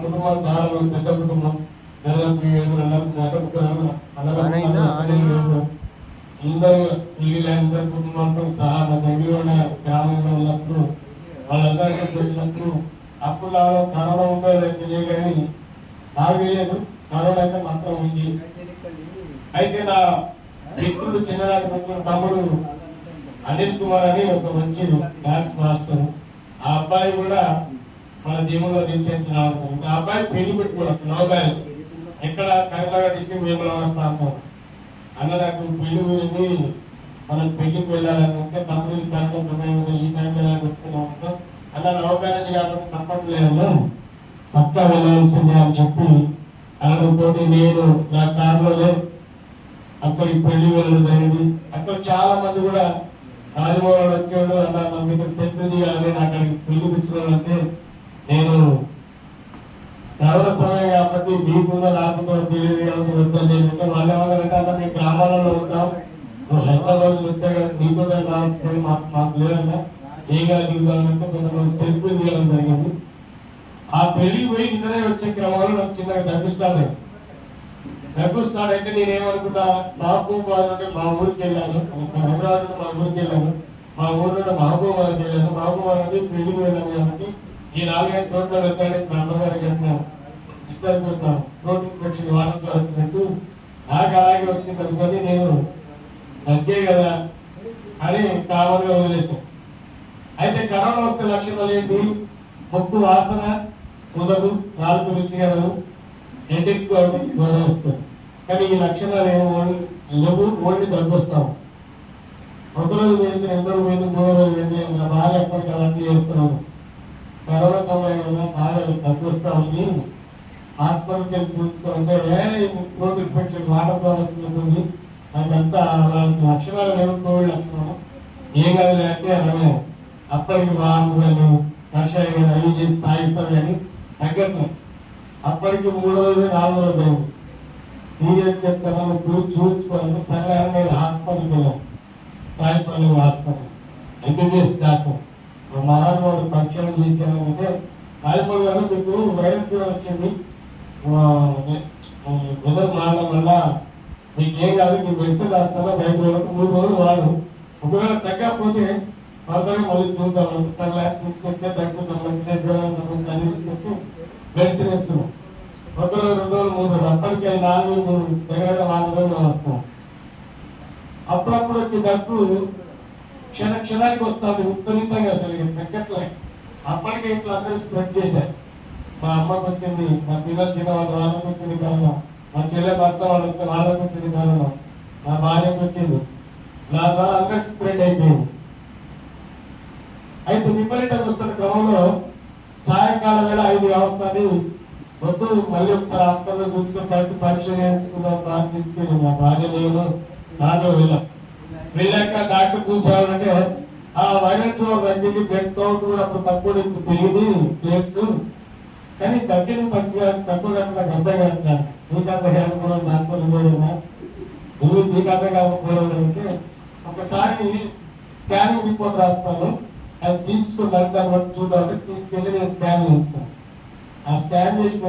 కుటుంబం చాలా పెద్ద కుటుంబం, 47 అందరూ వీళ్ళందరూ కుటుంబంతో సహా నా దగ్గర గ్రామంలో ఉన్నప్పుడు వాళ్ళందరికీ వచ్చినప్పుడు అప్పుడు కరోనా ఉండేది తెలియదు, కానీ నాకు తెలియదు కరోనా అయితే మాత్రం ఉంది. అయితే నా మిత్రుడు చిన్ననాటి మిత్రుడు తమ్ముడు అనిల్ కుమార్ అని ఒక మంచి డాన్స్ మాస్టర్, ఆ అబ్బాయి కూడా మన దేవుల్లో నిలిచేస్తున్నాడు. ఆ అబ్బాయి పెళ్లి పెట్టుకోవడం నవబాయి ఎక్కడ కరీంనగర్ డిస్ట్రిక్ట్ వేములవాడ ప్రాంతం. అన్న నాకు పెళ్లి గురించి మనం పెళ్లికి వెళ్ళాలంటే కంపెనీ ప్రాంతం సమయం ఈ టైంలో ఎలా పెట్టుకున్నాం అన్న నవబాయి కాబట్టి తప్పట్లేదు పక్కా వెళ్ళాల్సిందే అని చెప్పి అనడంతో నేను నా కారులోనే అక్కడికి పెళ్లి వెళ్ళడం జరిగింది. అక్కడ చాలా మంది కూడా రాజమోహన్ వచ్చాడు అన్న మా మీద సెల్ఫీ దిగాలని అక్కడికి పెళ్లి పుచ్చుకోవాలంటే నేను కరోనా సమయం కాబట్టి మీకున్న నాకుతో తెలియదు వద్దని నేను వాళ్ళు ఏమన్నారంటే అన్న మేము గ్రామాలలో ఉంటాం, నువ్వు హైదరాబాద్ వచ్చా కదా నీకు మాకు లేదన్నా చేయగా దిగుదామంటే కొంతమంది సెల్ఫీ దిగడం జరిగింది. ఆ పెళ్లికి పోయి నిన్ననే వచ్చే క్రమంలో నాకు చిన్నగా దగ్గు స్టార్ట్ అయితే నేనేమనుకుంటా నాకు అంటే మా ఊరికి వెళ్ళాను, హైదరాబాద్ మా ఊరికి వెళ్ళాను, మా ఊరిలో మహబూబాబాద్కి వెళ్ళాను, మహబూబాబాద్ అనేది పెళ్లికి వెళ్ళాను కాబట్టి ఈ 4-5 చోట్ల వెళ్తాను. మా అమ్మగారికి ఇష్టపడుతున్నాను నోటికి వచ్చింది వారంతో వచ్చినట్టు నాకు అలాగే వచ్చింది అనుకొని నేను తగ్గే కదా అని కామన్గా వదిలేశాను. అయితే కరోనా వస్తే లక్షణాలు ఏంటి? ముక్కు వాసన ఉండదు, నాలుగు రుచి కలదు, హెడేక్ జ్వరం వస్తుంది. కానీ ఈ లక్షణాలు ఏమో ఓన్లీ దగ్గు వస్తాము. ఒకరోజు వేసి 2 రోజులు వేసి 3 రోజులు వేసి నా బాగా ఎప్పటికీ అలాంటివి చేస్తున్నాను. కరోనా సమయంలో బాగా దగ్గు వస్తా ఉంది, హాస్పిటల్కి వెళ్ళి చూసుకోవాలంటే కోవిడ్ ఇన్ఫెక్షన్ వాటర్ ద్వారా వచ్చినట్టుంది, నాకంతా అలాంటి లక్షణాలు లేవు, కోవిడ్ లక్షణాలు ఏం కాదు అంటే అలాగే అప్పటికి బాగుందని కషాయం అవి చేసి తాగిస్తాం కానీ తగ్గట్లేదు. అప్పటికి 3 రోజులు 4 రోజులు అయింది. సీరియస్ చెప్తాను చూసుకోవాలంటే సరే నేను హాస్పిటల్కి వెళ్ళాను, సాయిపల్లి హాస్పిటల్ ఎంబీబీఎస్ డాక్టర్ మహానుభావుడు పరీక్షలు చేశానంటే రాయపల్లి గారు మీకు వైరల్ ఫీవర్ వచ్చింది, వెదర్ మారడం వల్ల మీకు ఏం కాదు, మీకు మెడిసిన్ రాస్తారా బయట 3 రోజులు వాడు, ఒకవేళ తగ్గకపోతే ఫర్దర్గా మళ్ళీ చూద్దాం సరే తీసుకొచ్చే దగ్గర సంబంధించిన అన్ని తీసుకొచ్చి మెడిసిన్ వేస్తున్నాం. 1 రోజు 2 రోజులు 3 రోజులు అప్పటికి 4 దగ్గర 4 రోజులు వస్తాం. అప్పుడప్పుడు వచ్చే దగ్గు క్షణానికి వస్తాను విపరీతంగా, అసలు తగ్గట్లే. అప్పటికే ఇట్లా అందరూ స్ప్రెడ్ చేశారు. మా అమ్మకు వచ్చింది, మా పిల్లలు చిన్న వాళ్ళకి వచ్చింది కరోనా, మా చెల్లె భర్త వాళ్ళకి వచ్చింది కరోనా, నా భార్యకు వచ్చింది, నా ద్వారా అందరికి స్ప్రెడ్ అయిపోయింది. అయితే విపరీతంగా వస్తున్న క్రమంలో సాయంకాలం వేళ 5 వస్తుంది, వద్దు మళ్ళీ ఒకసారి హాస్పిటల్లో చూసుకొని కరెక్ట్ పరీక్ష చేయించుకుందాం తీసుకెళ్ళి మా భార్య లేదు నాతో వెళ్ళాక డాక్టర్ చూసేవాళ్ళంటే ఆ వైరల్ ఫీవర్ తగ్గింది, బ్లడ్ కౌంట్ కూడా అప్పుడు తక్కువ పెరిగింది ప్లేట్స్, కానీ తగ్గిన తక్కువ నాకు అర్థం కాదు, నీకు అర్థం కాకపోవడం దాంట్లో నీకు అర్థం కాకపోవడం అంటే ఒకసారి స్కానింగ్ రిపోర్ట్ రాస్తాను, అది తీసుకున్నాను దాన్ని బట్టి చూద్దామంటే తీసుకెళ్ళి నేను స్కాన్ చేస్తాను. ఆ స్కాన్ చేసిన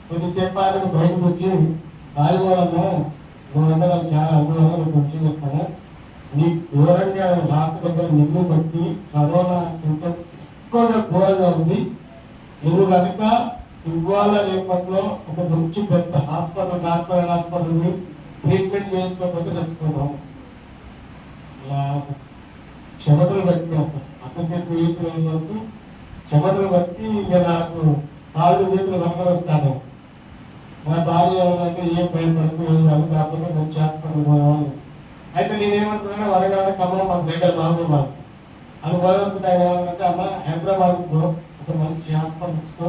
కొద్దిసేపు ఆయన బయటకు వచ్చి రాలిపోవాలన్నా నువ్వంటే నాకు చాలా అనుభవం వచ్చి చెప్తాను, నీ ఘోరంగా హార్ట్ దగ్గర నిన్ను బట్టి కరోనా సింటమ్స్ ఎక్కువగా ఘోరంగా ఉంది, నువ్వు కనుక ఇవాళ రేపట్లో ఒక మంచి పెద్ద కార్పొరేట్ హాస్పిటల్ని ట్రీట్మెంట్ చేయించుకోకపోతే చచ్చిపోతాము. క్షమతలు బట్టి అసలు అంతసేపు వేసిన వరకు క్షమతలు బట్టి ఇక నాకు కాళ్ళు చేతులు రంగలు వస్తాను. మా భార్య ఏమంటే ఏం భయపడుతూ ఏం కాదు, కాకపోతే మంచి హాస్పిటల్ పోవాలి. అయితే నేనేమంటున్నా వరగాల ఖమ్మం మాకు దగ్గర మహబూబాబాద్ అది పోవాలనుకుంటే ఆయన ఏమంటే అమ్మ హైదరాబాద్ ఒక మంచి హాస్పిటల్ ఇచ్చుకో,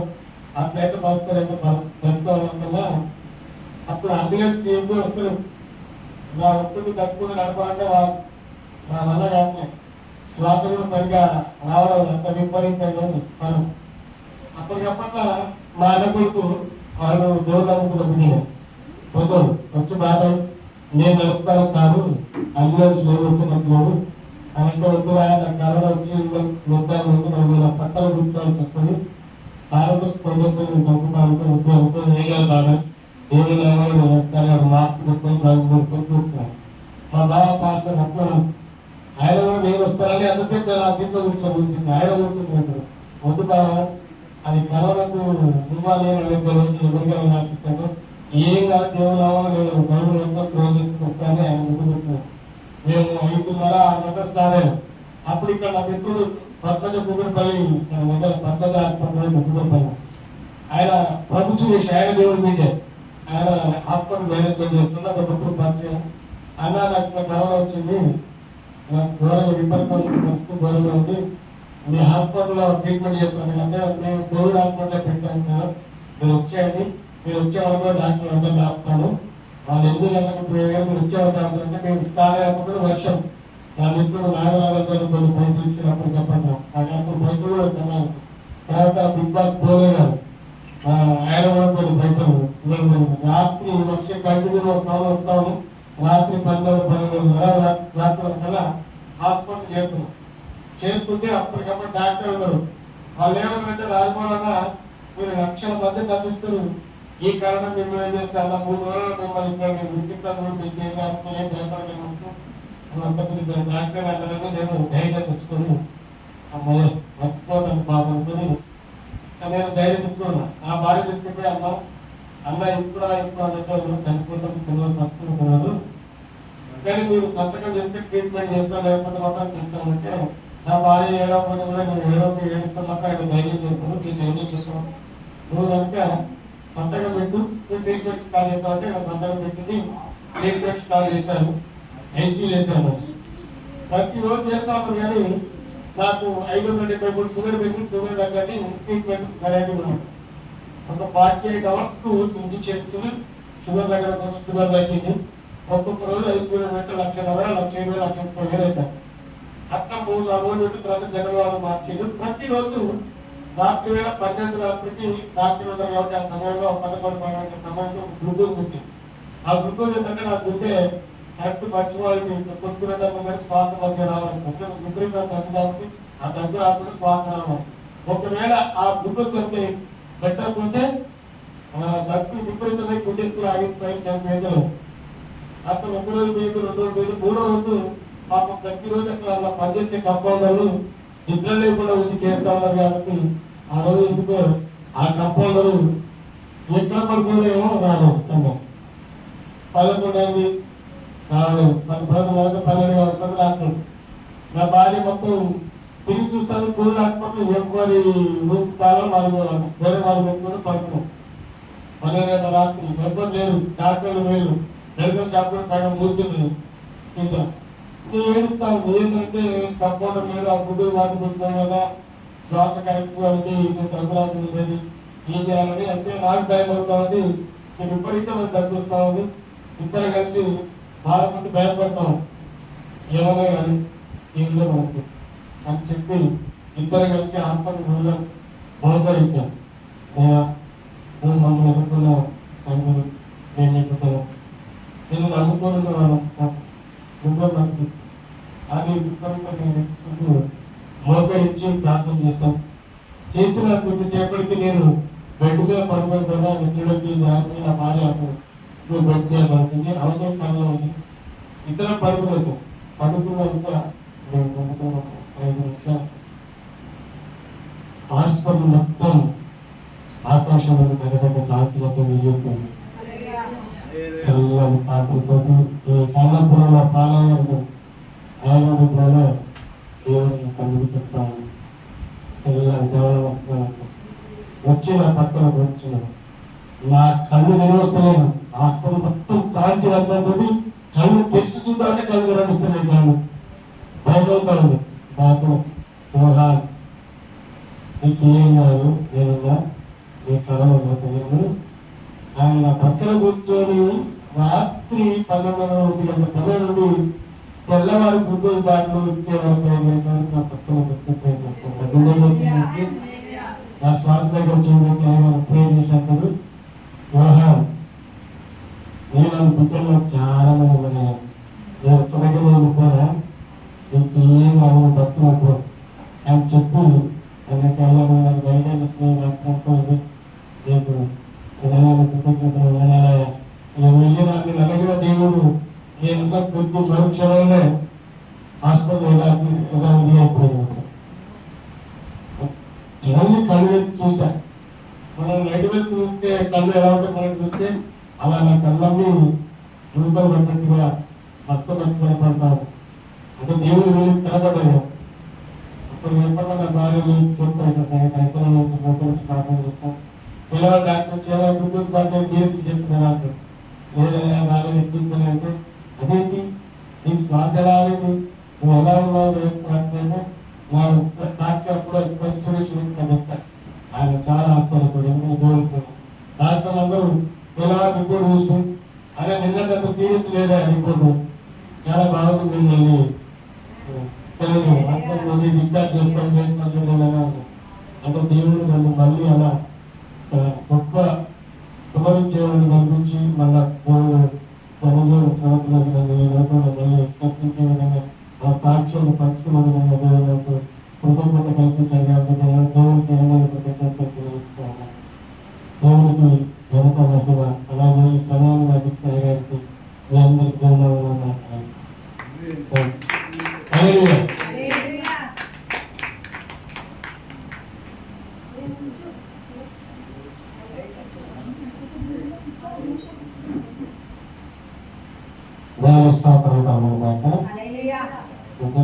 అట్లయితే బతుకోవాలనుకున్నా అప్పుడు అంబులెన్స్ ఏం వస్తారు, నా ఒత్తిడి తక్కువ నడపాలంటే నా వల్ల కాదు, శ్వాసలు సరిగా రావడం అంత విపరీతంగా మనం అప్పటికప్పట్ల మా అన్న కొడుకు వాళ్ళు దేవుడు నమ్ముకున్న పోతాడు వచ్చి బాధ నేను నడుపుతాను కాదు అంబులెన్స్ లేదు వచ్చినట్లు ఆయనతో వద్దు ఆయన కరోనా వచ్చి వద్దాను పక్కన కూర్చోవాల్సి వస్తుంది, ఆరోగ్య ప్రభుత్వం ప్రభుత్వాలతో ఉద్యోగంతో వేయాలి బాగా ఏదైనా నమస్కారం మాస్క్ పెట్టుకొని కూర్చున్నాను. మా బావ పాస్టర్ అప్పుడు ఆయన కూడా నేను వస్తానని ఎంతసేపు ఆ సీట్లో కూర్చొని ఆయన కూర్చుంటున్నాడు. వద్దు బావ అది కరోనాకు నువ్వా నేను ఎవరికైనా నాటిస్తాను ఏం కాదు దేవులావో నేను బైబుల్ అంతా క్లోజ్ చేసుకుని వస్తానని ఆయన ముందు కూర్చున్నాను. మేము 5:30-6 గంటలు స్టార్ట్ అయ్యాం. అప్పుడు ఇక్కడ నా మిత్రుడు పద్మజ కుక్కడపల్లి పద్మజ హాస్పిటల్ కుక్కడపల్లి ఆయన ప్రభుత్వం చేసి ఆయన దేవుడు మీదే ఆయన హాస్పిటల్ మేనేజ్మెంట్ చేస్తున్నా ఒక మిత్రుడు పరిచయం అన్న నాకు కరోనా వచ్చింది, నాకు ఘోరంగా విపరీతమైన పరిస్థితి ఘోరంగా ఉంది, మీ హాస్పిటల్లో ట్రీట్మెంట్ చేస్తాను అంటే నేను కోవిడ్ హాస్పిటల్లో పెట్టాను సార్, మీరు వచ్చేయండి, మీరు వచ్చేవాళ్ళు డాక్టర్ అందరూ ఆపుతాను, వాళ్ళు 8 గంటలకు మీరు వచ్చేవాళ్ళు అంటే మేము స్టార్ట్ అయినప్పుడు వర్షం నా మిత్రుడు నాగరాజు కొన్ని పైసలు ఇచ్చినప్పుడు చెప్పండి అప్పుడు పైసలు కూడా సమానం. తర్వాత బిగ్ బాస్ పోలే గారు ఆయన కూడా కొన్ని పైసలు రాత్రి వర్షం కంటిన్యూ వస్తాము రాత్రి 12:30 రాత్రి కల్లా హాస్పిటల్ చేరుకుంటే అప్పటికప్పుడు డాక్టర్ ఉన్నారు. వాళ్ళు ఏమన్నారంటే రాజమోహన్ మీరు 1,00,000 మంది తప్పిస్తారు, ఈ కారణం మిమ్మల్ని ఏం చేస్తాను 3 రోజులు మిమ్మల్ని ఇక్కడ నేను వినిపిస్తాను మీకు ఏం భయపడలేదు డాక్టర్ అంటారని నేను ధైర్యం తెచ్చుకొని అమ్మాయి మర్చిపోతాను బాబు అనుకుని నేను ధైర్యం తెచ్చుకున్నా. నా భార్య తీసుకుంటే అన్న ఇప్పుడు అన్నట్టు చనిపోతాం పిల్లలు తప్పుకుంటున్నారు కానీ మీరు సంతకం చేస్తే ట్రీట్మెంట్ చేస్తాను లేకపోతే మాత్రం చేస్తానంటే నా భార్య ఏడవకపోతే కూడా నేను ఏడుస్తున్నా ఆయన ధైర్యం చేస్తాను నేను ధైర్యం చేస్తాను నువ్వు కనుక సంతకం పెట్టు ట్రీట్మెంట్ స్టార్ట్ చేస్తామంటే సంతకం పెట్టింది ట్రీట్మెంట్ స్టార్ట్ చేశాను. ఐసీయూ వేసాను ప్రతిరోజు చేస్తా ఉంటారు కానీ నాకు 570 షుగర్ పెట్టి షుగర్ తగ్గని ట్రీట్మెంట్ సరైన ఉన్నాను. ఒక 48 అవర్స్కు చేస్తుంది షుగర్ దగ్గర కొంచెం షుగర్ తగ్గింది. ఒక్కొక్క రోజు ఐసీయూ పెట్టి 1,20,000, 1,50,000 అవుతాయి. అట్లా 3-4 రోజులు పెట్టి తర్వాత జనవరి మార్చింది. ప్రతిరోజు రాత్రి వేళ 12 రాత్రికి రాత్రి ఉంటారు కాబట్టి ఆ సమయంలో 11-12 సమయంలో గ్లూకోజ్ ఉంటుంది. ఆ గ్లూకోజ్ ఏంటంటే నాకు గుంటే కరెక్ట్ మర్చిపోవాలి కొట్టుకునేటప్పుడు శ్వాస మధ్య రావాలి విపరీతంగా దగ్గు కాబట్టి ఆ దగ్గర రాకుండా శ్వాస రావాలి. ఒకవేళ ఆ గ్లూకోజ్ కంటే పెట్టకపోతే దగ్గు విపరీతమై గుండెక్కులు ఆగిపోయి చనిపోయేది. అక్కడ 1 రోజు పోయింది, 2 రోజు పోయింది, 3వ రోజు పాపం ప్రతిరోజు అక్కడ పనిచేసే కంపౌండర్లు నిద్ర లేకుండా వచ్చి చేస్తా ఉన్నారు కాబట్టి ఆ రోజు ఎందుకో ఆ కంపౌండరు ఎక్కడ పడుకోలేమో రాను సంఘం 11 అయింది రాను మన భర్త వరకు 12 అవసరం రాను. నా భార్య మొత్తం తిరిగి చూస్తాను కోవిడ్ హాస్పిటల్ ఎవరి రూమ్ కాలం వాళ్ళు వేరే వాళ్ళు పెట్టుకుని పడుతున్నాం. 12 రాత్రి ఎవరు లేరు, డాక్టర్లు వేరు, మెడికల్ షాప్ లో సగం మూసింది. ఇంకా నేను ఏడుస్తాను ఏంటంటే కంపౌండర్ లేదు ఆ గుడ్డు వాటి పెట్టుకోవడం వల్ల శ్వాస కరెక్ట్ అంటే తగ్గురాదు ఉండేది ఏం చేయాలని అంటే నాకు భయం అవుతా ఉంది. నేను విపరీతమైన దగ్గు వస్తా ఉంది. ఇద్దరు కలిసి బాధపడి భయపడతాం ఏమన్నా కానీ ఏదో మనకి అని చెప్పి ఇద్దరు కలిసి హాస్పిటల్ వెళ్ళాం. బహుకరించాం నేను మమ్మల్ని ఎదుర్కొన్నాను నేను చెప్పుతాను నేను నమ్ముకోని వాళ్ళం మనకి అది విపరీతంగా నేను ఎంచుకుంటూ మోకరించి ప్రార్థన చేశాం. చేసిన కొద్దిసేపటికి నేను బెడ్ మీద పడుకుంటున్నా నిద్రలోకి నా భార్య నువ్వు బెడ్ మీద పడుతుంది అవసరం పనిలో ఉంది. ఇద్దరం పడుకునేసాం. పడుకున్నాక నేను పడుకున్న 5 నిమిషాలు హాస్పిటల్ మొత్తం ఆకాశంలో పెద్దపెద్ద కాంతులతో విజయపోయింది. తెల్లని కాంతులతో ఈ కన్నపురంలో పాలన ఆనందంలో దేవుడిని సమీపిస్తాను. తెల్లని దేవల వస్తున్నాను వచ్చి నా పక్కన కూర్చున్నాను. నా కళ్ళు నిలవస్తలేదు. హాస్పిటల్ మొత్తం కాంతి రంగంతో కళ్ళు తెచ్చి చూద్దామంటే కళ్ళు నిలవస్తున్నాయి. కళ్ళు భయపడతాను. నాకు మోహాన్ నీకు ఏం కాదు నేనున్నా నీ కళలో తెలియదు. ఆయన నా పక్కన కూర్చొని రాత్రి 11 గంటల సమయం నుండి తెల్లవారి గుడ్డు బాటలు నా పక్కన నా శ్వాస దగ్గర వచ్చింది ప్రేమ చేసినప్పుడు మోహాన్ నేను బిడ్డల్లో చాలా మంది నేను ఒక్క దగ్గర వెళ్ళిపోయా నీకు ఏం భక్తులకు అని చెప్పి అన్నట్టు నాకు ధైర్యాన్ని ఇచ్చిన కృతజ్ఞతలు వందనాలయ్యా. ఇక వెళ్ళినాన్ని నలగిన దేవుడు నేను కొద్ది మరుక్షణంలో హాస్పిటల్ ఎలా వదిలేకపోయాను. మళ్ళీ కళ్ళు ఎత్తి చూసా. మనం నైట్ వైపు చూస్తే కళ్ళు ఎలా ఉంటే మనం చూస్తే అలా నా కళ్ళన్నీ రూపాయలు పడ్డట్టుగా మస్తు కనపడతాను. అంటే దేవుడు వెళ్ళి కనపడ్డాను. అప్పుడు ఎప్పుడన్నా నా భార్య చెప్తాను సంగతి ప్రార్థన చేస్తాను. ఎలా డాక్టర్ చాలా గుంటూరు డాక్టర్ మీరు తీసేసుకున్నా అంటారు. లేదైనా బాగా ఎక్కించాలంటే అదేంటి నీకు శ్వాస ఎలా అనేది నువ్వు ఎలా ఉన్నావు నా సాక్షి అప్పుడు చెప్తాను. ఆయన చాలా ఆశ్చర్యపడి కోరుకున్నాను. డాక్టర్ అందరూ ఎలా రిపోర్ట్ చూసి అదే నిన్నదంత సీరియస్ లేదా రిపోర్టు చాలా బాగుంది మళ్ళీ తెలియదు అంతా మళ్ళీ డిశ్చార్జ్ చేస్తాం అంటే దేవుడు నన్ను మళ్ళీ అలా గొప్ప శుభవిచ్చేవాడిని కనిపించి మళ్ళా దేవుడు సమాజంలో శ్రోతలకు నన్ను మళ్ళీ ఎక్కించే విధంగా ఆ సాక్ష్యాన్ని పంచుకునే విధంగా దేవుడు కృతజ్ఞత కల్పించాలి. కాబట్టి దేవుడికి ఎన్నో కృతజ్ఞతలు తెలియజేస్తున్నాను. దేవుడికి ఎంత మహిమ. అలాగే ఈ సమయాన్ని నాకు ఇచ్చిన గారికి మీ అందరికీ ధన్యవాదాలు.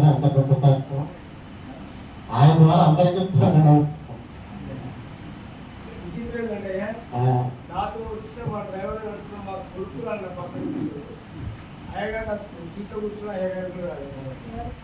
అంత గొప్ప సాక్ష్యం ఆయన ద్వారా అందరికీ నాతో వచ్చిన మా డ్రైవర్ మా కొడుకు పక్కన అయ్యగారు సీట్లో కూర్చున్న అయ్యగారు కూడా